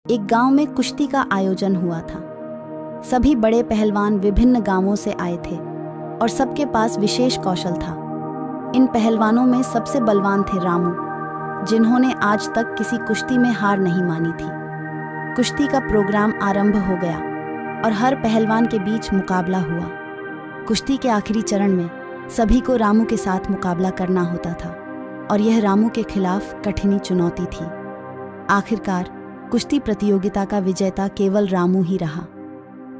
एक गांव में कुश्ती का आयोजन हुआ था। सभी बड़े पहलवान विभिन्न गांवों से आए थे और सबके पास विशेष कौशल था। इन पहलवानों में सबसे बलवान थे रामू, जिन्होंने आज तक किसी कुश्ती में हार नहीं मानी थी। कुश्ती का प्रोग्राम आरंभ हो गया और हर पहलवान के बीच मुकाबला हुआ। कुश्ती के आखिरी चरण में सभी को रामू के साथ मुकाबला करना होता था और यह रामू के खिलाफ कठिन चुनौती थी। आखिरकार कुश्ती प्रतियोगिता का विजेता केवल रामू ही रहा।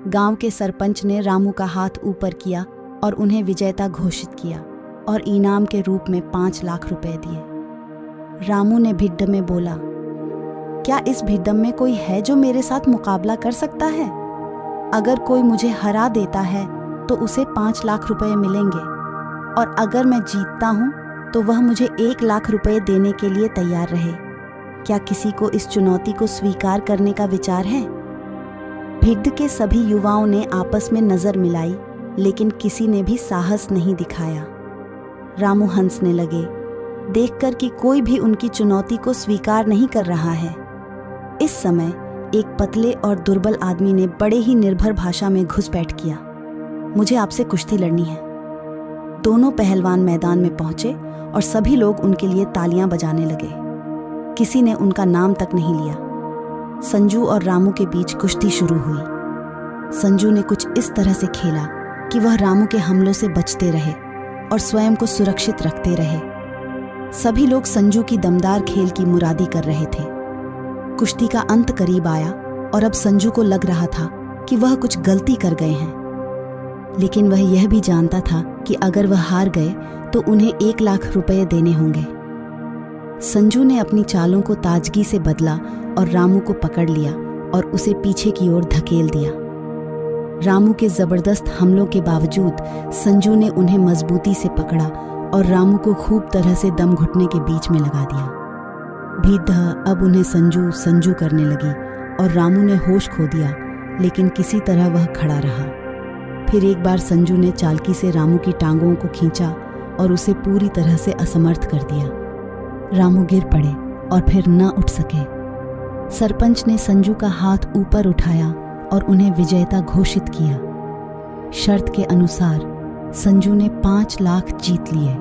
गांव के सरपंच ने रामू का हाथ ऊपर किया और उन्हें विजेता घोषित किया और इनाम के रूप में 5 लाख रुपए दिए। रामू ने भिड्ड में बोला, क्या इस भिड्डम में कोई है जो मेरे साथ मुकाबला कर सकता है? अगर कोई मुझे हरा देता है तो उसे 5 लाख रुपए मिलेंगे और अगर मैं जीतता हूँ तो वह मुझे 1 लाख रुपए देने के लिए तैयार रहे। क्या किसी को इस चुनौती को स्वीकार करने का विचार है? भिड्ड के सभी युवाओं ने आपस में नजर मिलाई, लेकिन किसी ने भी साहस नहीं दिखाया। रामू हंसने लगे, देखकर कि कोई भी उनकी चुनौती को स्वीकार नहीं कर रहा है। इस समय एक पतले और दुर्बल आदमी ने बड़े ही निर्भर भाषा में घुसपैठ किया, मुझे आपसे कुश्ती लड़नी है। दोनों पहलवान मैदान में पहुंचे और सभी लोग उनके लिए तालियां बजाने लगे। किसी ने उनका नाम तक नहीं लिया। संजू और रामू के बीच कुश्ती शुरू हुई। संजू ने कुछ इस तरह से खेला कि वह रामू के हमलों से बचते रहे और स्वयं को सुरक्षित रखते रहे। सभी लोग संजू की दमदार खेल की मुरादी कर रहे थे। कुश्ती का अंत करीब आया और अब संजू को लग रहा था कि वह कुछ गलती कर गए हैं, लेकिन वह यह भी जानता था कि अगर वह हार गए तो उन्हें 1 लाख रुपए देने होंगे। संजू ने अपनी चालों को ताजगी से बदला और रामू को पकड़ लिया और उसे पीछे की ओर धकेल दिया। रामू के जबरदस्त हमलों के बावजूद संजू ने उन्हें मजबूती से पकड़ा और रामू को खूब तरह से दम घुटने के बीच में लगा दिया। भिड्ड अब उन्हें संजू संजू करने लगी और रामू ने होश खो दिया, लेकिन किसी तरह वह खड़ा रहा। फिर एक बार संजू ने चालाकी से रामू की टांगों को खींचा और उसे पूरी तरह से असमर्थ कर दिया। रामू गिर पड़े और फिर न उठ सके। सरपंच ने संजू का हाथ ऊपर उठाया और उन्हें विजेता घोषित किया। शर्त के अनुसार संजू ने 5 लाख जीत लिए।